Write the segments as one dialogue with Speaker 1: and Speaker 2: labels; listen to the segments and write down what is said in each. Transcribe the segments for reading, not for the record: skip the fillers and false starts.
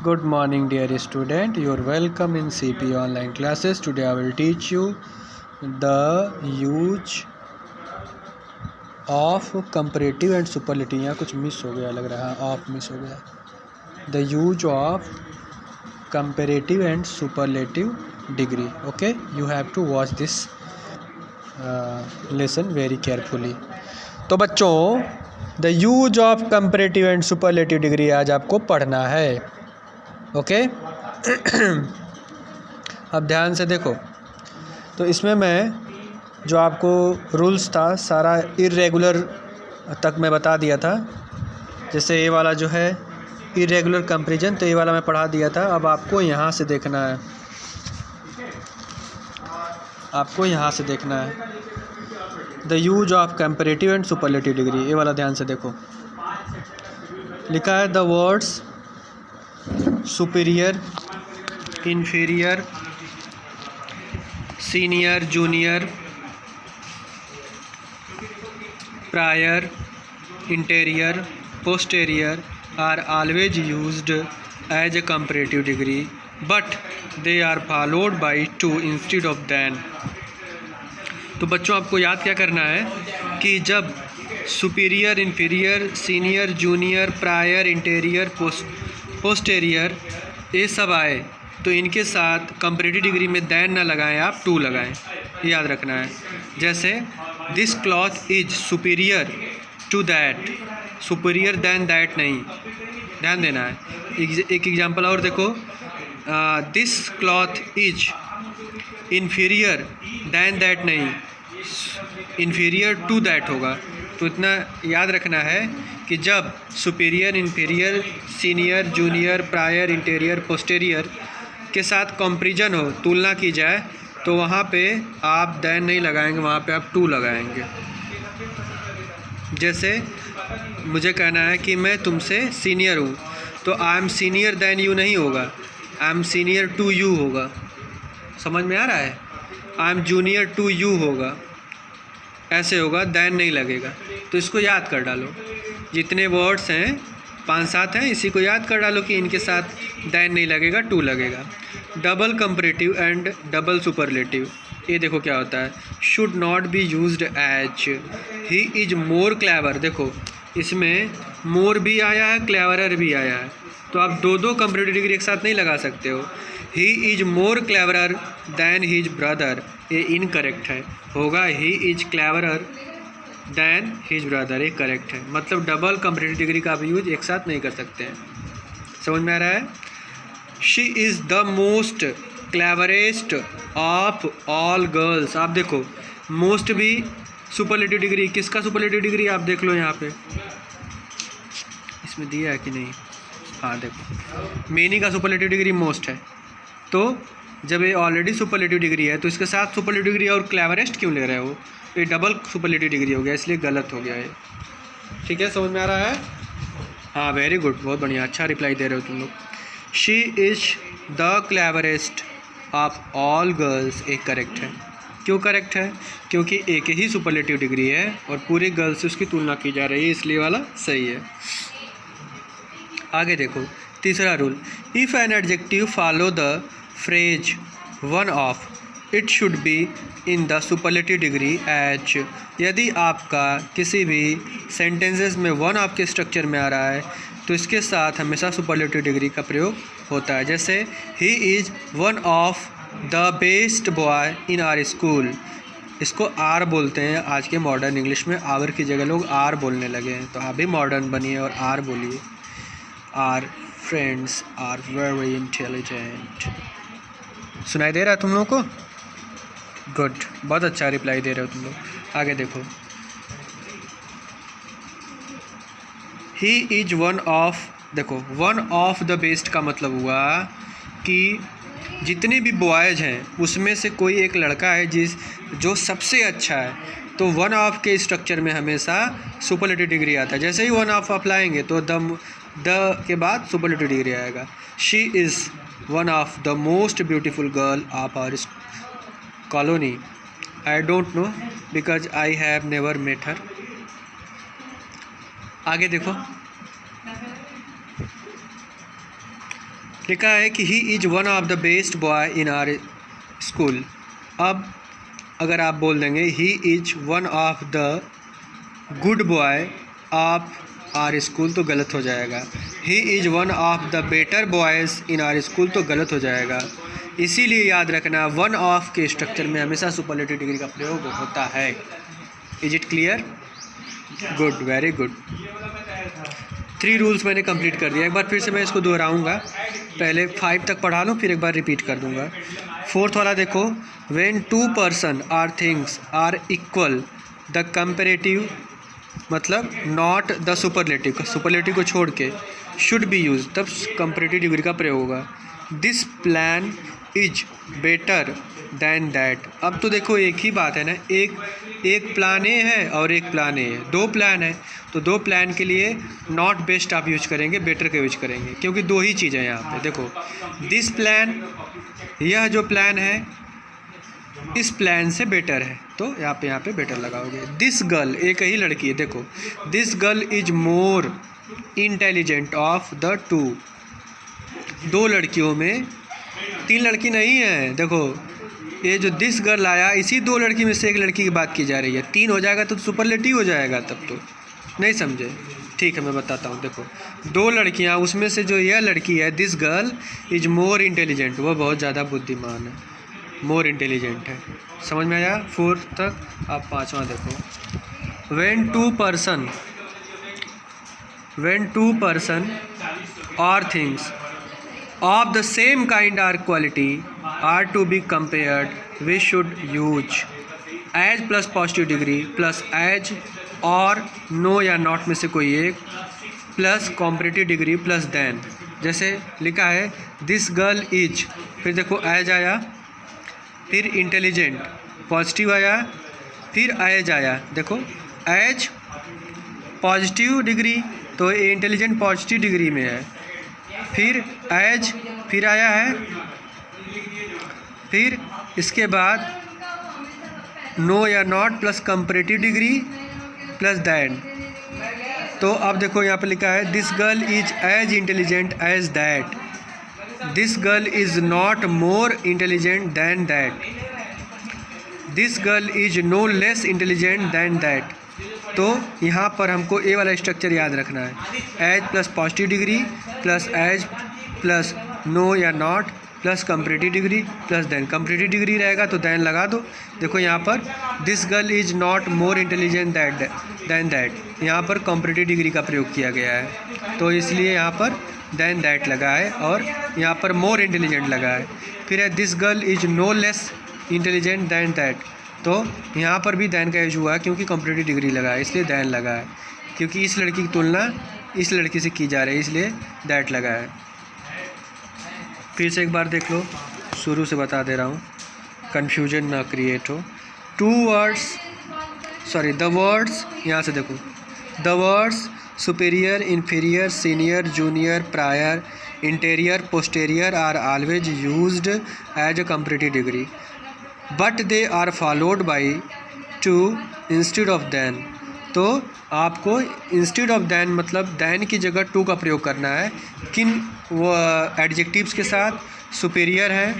Speaker 1: Good morning, dear student. You are welcome in CP online classes. Today I will teach you the use of comparative and superlative. यहाँ कुछ miss हो गया लग रहा है, of miss हो गया. The use of comparative and superlative degree. Okay, you have to watch this lesson very carefully. तो बच्चों, the use of comparative and superlative degree आज आपको पढ़ना है. ओके अब ध्यान से देखो. तो इसमें मैं जो आपको रूल्स था सारा इरेगुलर तक मैं बता दिया था. जैसे ये वाला जो है इरेगुलर कंपैरिजन, तो ये वाला मैं पढ़ा दिया था. अब आपको यहाँ से देखना है, आपको यहाँ से देखना है the use of comparative and superlative degree. ये वाला ध्यान से देखो. लिखा है the words superior, inferior, senior, junior, prior, interior, posterior are always used as a comparative degree, but they are followed by to instead of than. तो बच्चों आपको याद क्या करना है कि जब superior, inferior, senior, junior, prior, interior, posterior ये सब आए तो इनके साथ कंपैरेटिव डिग्री में दैन ना लगाएं, आप टू लगाएं. याद रखना है. जैसे this cloth is superior to that, superior than that नहीं, ध्यान देना है. एक एग्जांपल और देखो, this cloth is inferior than that नहीं, इन्फीरियर टू दैट होगा. तो इतना याद रखना है कि जब superior, inferior, senior, junior, prior, interior, posterior के साथ कंपैरिजन हो, तुलना की जाए, तो वहाँ पे आप दैन नहीं लगाएंगे, वहाँ पे आप टू लगाएंगे. जैसे मुझे कहना है कि मैं तुमसे सीनियर हूँ, तो I am senior than you नहीं होगा, I am senior to you होगा. समझ में आ रहा है? I am junior to you होगा, ऐसे होगा, दैन नहीं लगेगा. तो इसको याद कर डालो. जितने वर्ड्स हैं 5-7 हैं, इसी को याद कर डालो कि इनके साथ दैन नहीं लगेगा, टू लगेगा. Double comparative and double superlative. ये देखो क्या होता है. Should not be used as, he is more clever. देखो इसमें मोर भी आया है, क्लेवरर भी आया है, तो आप दो कंपैरेटिव डिग्री एक साथ नहीं लगा सकते हो. He is more cleverer than his brother, ये इनकरेक्ट है. होगा he is cleverer than his brother, ये करेक्ट है. मतलब डबल कंपैरेटिव डिग्री का आप यूज एक साथ नहीं कर सकते हैं. समझ में आ रहा है? She is the most cleverest of all girls. आप देखो मोस्ट भी सुपरलेटिव डिग्री, किसका सुपरलेटिव डिग्री आप देख लो यहाँ पे, इसमें दिया है कि नहीं? हाँ देखो, मेनी का सुपरलेटिव डिग्री मोस्ट है. तो जब ये ऑलरेडी सुपरलेटिव डिग्री है तो इसके साथ सुपरलेटिव डिग्री और क्लेवरेस्ट क्यों ले रहे हो? ये डबल सुपरलेटिव डिग्री हो गया, इसलिए गलत हो गया ये. ठीक है, समझ में आ रहा है? हाँ वेरी गुड, बहुत बढ़िया, अच्छा रिप्लाई दे रहे हो तुम लोग. She is the cleverest of all girls, एक करेक्ट है. क्यों करेक्ट है? क्योंकि एक ही सुपरलेटिव डिग्री है और पूरे गर्ल्स से उसकी तुलना की जा रही है, इसलिए वाला सही है. आगे देखो तीसरा rule. If an adjective follow the phrase one of, it should be in the superlative degree as. यदि आपका किसी भी सेंटेंसेस में वन ऑफ के स्ट्रक्चर में आ रहा है तो इसके साथ हमेशा सुपरलेटिव डिग्री का प्रयोग होता है. जैसे he is one of the best boy in our school. इसको आर बोलते हैं आज के मॉडर्न इंग्लिश में, आवर की जगह लोग आर बोलने लगे हैं, तो आप भी मॉडर्न बनिए और आर बोलिए. Our friends are very intelligent. सुनाई दे रहा है तुम लोगों को? गुड, बहुत अच्छा रिप्लाई दे रहे हो तुम लोग. आगे देखो, ही इज वन ऑफ. देखो वन ऑफ द बेस्ट का मतलब हुआ कि जितने भी बॉयज़ हैं उसमें से कोई एक लड़का है जो सबसे अच्छा है, तो वन ऑफ के स्ट्रक्चर में हमेशा सुपरलेटिव डिग्री आता है. जैसे ही वन ऑफ आप लाएंगे तो द के बाद सुपरलेटिव डिग्री आएगा. She is one of the most beautiful girl of our colony. I don't know because I have never met her. आगे देखो, लिखा है कि he is one of the best boy in our school. अब अगर आप बोल देंगे he is one of the good boy of our school तो गलत हो जाएगा। He is one of the better boys in our school तो गलत हो जाएगा। इसीलिए याद रखना वन ऑफ के स्ट्रक्चर में हमेशा सुपरलेटिव डिग्री का प्रयोग होता है। Is it clear? Good, very good. 3 rules मैंने कंप्लीट कर दिया। एक बार फिर से मैं इसको दोहराऊंगा। पहले 5 तक पढ़ा लूँ, फिर एक बार रिपीट कर दूंगा। 4th वाला देखो, when 2 person or things are equal the comparative मतलब नॉट द सुपरलेटिव, सुपरलेटिव को छोड़ के शुड बी यूज, तब कंपेरेटिव डिग्री का प्रयोग होगा। This plan is better than that. अब तो देखो एक ही बात है ना, एक प्लान ए है और एक प्लान ए है, 2 प्लान है, तो 2 प्लान के लिए नॉट बेस्ट आप यूज करेंगे, बेटर का यूज करेंगे, क्योंकि 2 ही चीज़ें हैं यहाँ पे। देखो दिस प्लान, यह जो प्लान है इस प्लान से बेटर है, तो यहाँ पे बेटर लगाओगे। दिस गर्ल, एक ही लड़की है, देखो this girl is more intelligent of the 2 लड़कियों में 3 लड़की नहीं है। देखो ये जो दिस गर्ल आया, इसी 2 लड़की में से एक लड़की की बात की जा रही है। 3 हो जाएगा तो सुपरलेटिव हो जाएगा, तब तो नहीं समझे? ठीक है, मैं बताता हूँ। देखो 2 लड़कियाँ, उसमें से जो यह लड़की है this girl is more intelligent, वह बहुत ज़्यादा बुद्धिमान है, मोर इंटेलिजेंट है। समझ में आया 4 तक? अब 5वां देखो, व्हेन टू पर्सन और things of the same kind or quality are to be compared, we should use as plus positive degree plus as और no या not में से कोई एक plus comparative degree plus than। जैसे लिखा है this girl is, फिर देखो as आया, फिर intelligent पॉजिटिव आया, फिर as आया। देखो as पॉजिटिव डिग्री, तो ये इंटेलिजेंट पॉजिटिव डिग्री में है, फिर एज, फिर आया है, फिर इसके बाद नो या not plus comparative degree plus that. तो अब देखो यहाँ पे लिखा है this girl is as intelligent as that, this girl is not more intelligent than that, this girl is no less intelligent than that. तो यहाँ पर हमको ए वाला स्ट्रक्चर याद रखना है, as plus positive degree plus as plus no या not plus comparative degree plus than. Comparative degree रहेगा तो देन लगा दो। देखो यहाँ पर this girl is not more intelligent than that, यहाँ पर कंपैरेटिव डिग्री का प्रयोग किया गया है, तो इसलिए यहाँ पर दैन दैट लगा है और यहाँ पर मोर इंटेलिजेंट लगा है। फिर है this girl is no less intelligent than that, तो यहाँ पर भी दैन का यूज हुआ है क्योंकि कंपैरेटिव डिग्री लगा है, इसलिए दैन लगा है, क्योंकि इस लड़की की तुलना इस लड़की से की जा रही है, इसलिए दैट लगा है। फिर से एक बार देख लो, शुरू से बता दे रहा हूँ, कन्फ्यूजन ना क्रिएट हो। द वर्ड्स यहाँ से देखो, the words superior, inferior, senior, junior, prior, interior, posterior are always used as a comparative degree, but they are followed by to instead of than. तो आपको इंस्टेड ऑफ दैन मतलब than की जगह to का प्रयोग करना है। किन वो एडजेक्टिव्स के साथ? सुपेरियर है,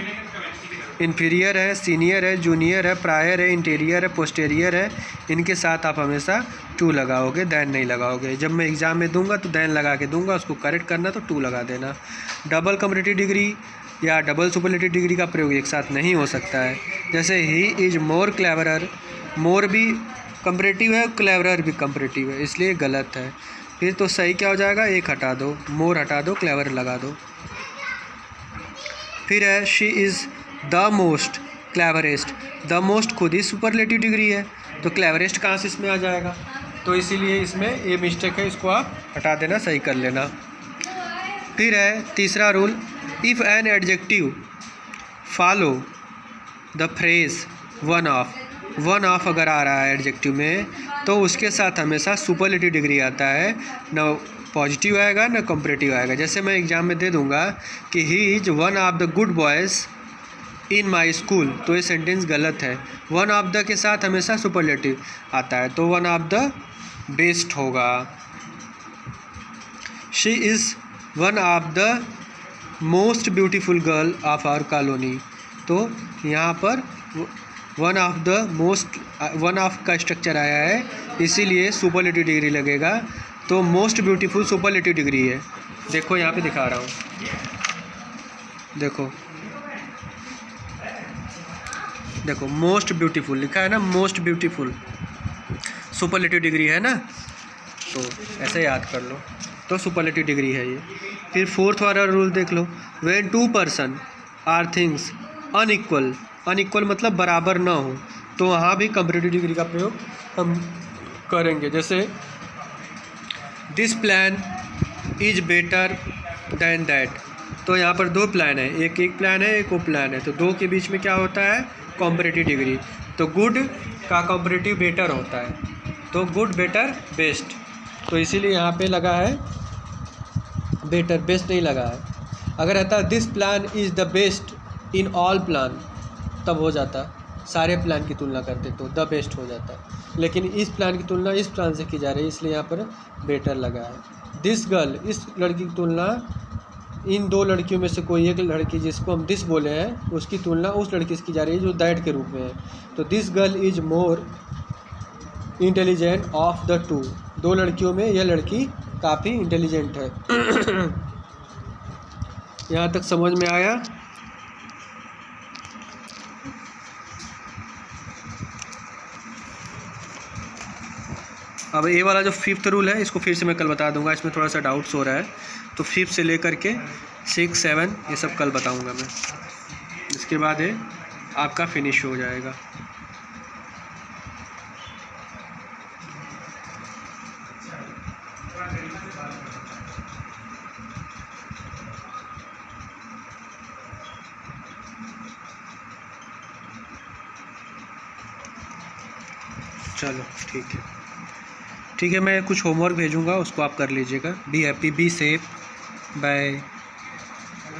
Speaker 1: इन्फीरियर है, सीनियर है, जूनियर है, प्रायर है, इंटीरियर है, पोस्टीरियर है, इनके साथ आप हमेशा टू लगाओगे, दैन नहीं लगाओगे। जब मैं एग्ज़ाम में दूंगा तो दैन लगा के दूंगा, उसको करेक्ट करना तो टू लगा देना। डबल कंपैरेटिव डिग्री या डबल सुपरलेटिव डिग्री का प्रयोग एक साथ नहीं हो सकता है। जैसे ही इज मोर क्लेवरर, मोर भी कंपैरेटिव है, क्लेवरर भी कंपैरेटिव है, इसलिए गलत है। फिर तो सही क्या हो जाएगा? एक हटा दो, मोर हटा दो, क्लेवर लगा दो। फिर है she is the most cleverest, the most खुद ही सुपरलेटिव डिग्री है, तो क्लेवरेस्ट कहाँ से इसमें आ जाएगा? तो इसीलिए इसमें ये मिस्टेक है, इसको आप हटा देना, सही कर लेना। फिर है तीसरा rule, if an adjective follow the phrase one of अगर आ रहा है एडजेक्टिव में, तो उसके साथ हमेशा सुपरलेटिव डिग्री आता है, न पॉजिटिव आएगा न कंपैरेटिव आएगा। जैसे मैं एग्जाम में दे दूंगा कि he is one of the good boys in my school, तो ये सेंटेंस गलत है। वन ऑफ द के साथ हमेशा सुपरलेटिव आता है, तो वन ऑफ द बेस्ट होगा। She is one of the most beautiful girl of our colony, तो यहाँ पर वन ऑफ का स्ट्रक्चर आया है, इसीलिए सुपरलेटिव डिग्री लगेगा। तो मोस्ट ब्यूटीफुल सुपरलेटिव डिग्री है। देखो यहाँ पे दिखा रहा हूँ, देखो मोस्ट ब्यूटीफुल लिखा है ना, मोस्ट ब्यूटीफुल सुपरलेटिव डिग्री है ना, तो ऐसे याद कर लो, तो सुपरलेटिव डिग्री है ये। फिर फोर्थ वाला रूल देख लो, when two person or things unequal, unequal मतलब बराबर ना हो, तो वहाँ भी कंपैरेटिव डिग्री का प्रयोग हम करेंगे। जैसे this plan is better than that, तो यहाँ पर दो प्लान है, एक प्लान है, एक वो प्लान है, तो दो के बीच में क्या होता है, कंपैरेटिव डिग्री। तो गुड का कंपैरेटिव बेटर होता है, तो गुड बेटर बेस्ट, तो इसीलिए यहाँ पे लगा है बेटर, बेस्ट नहीं लगा है। अगर रहता this plan is the best in all plan, तब हो जाता सारे प्लान की तुलना करते तो द बेस्ट हो जाता, लेकिन इस प्लान की तुलना इस प्लान से की जा रही है, इसलिए यहाँ पर बेटर लगा है। दिस गर्ल, इस लड़की की तुलना इन दो लड़कियों में से कोई एक लड़की जिसको हम दिस बोले हैं, उसकी तुलना उस लड़की से की जा रही है जो दैट के रूप में है। तो this girl is more intelligent of the two, दो लड़कियों में यह लड़की काफ़ी इंटेलिजेंट है। यहाँ तक समझ में आया? अब ये वाला जो फिफ्थ रूल है, इसको फिर से मैं कल बता दूंगा, इसमें थोड़ा सा डाउट्स हो रहा है, तो फिफ्थ से लेकर के 6, 7 ये सब कल बताऊंगा मैं। इसके बाद ये आपका फिनिश हो जाएगा। चलो ठीक है, मैं कुछ होमवर्क भेजूंगा, उसको आप कर लीजिएगा। Be happy, be safe, bye.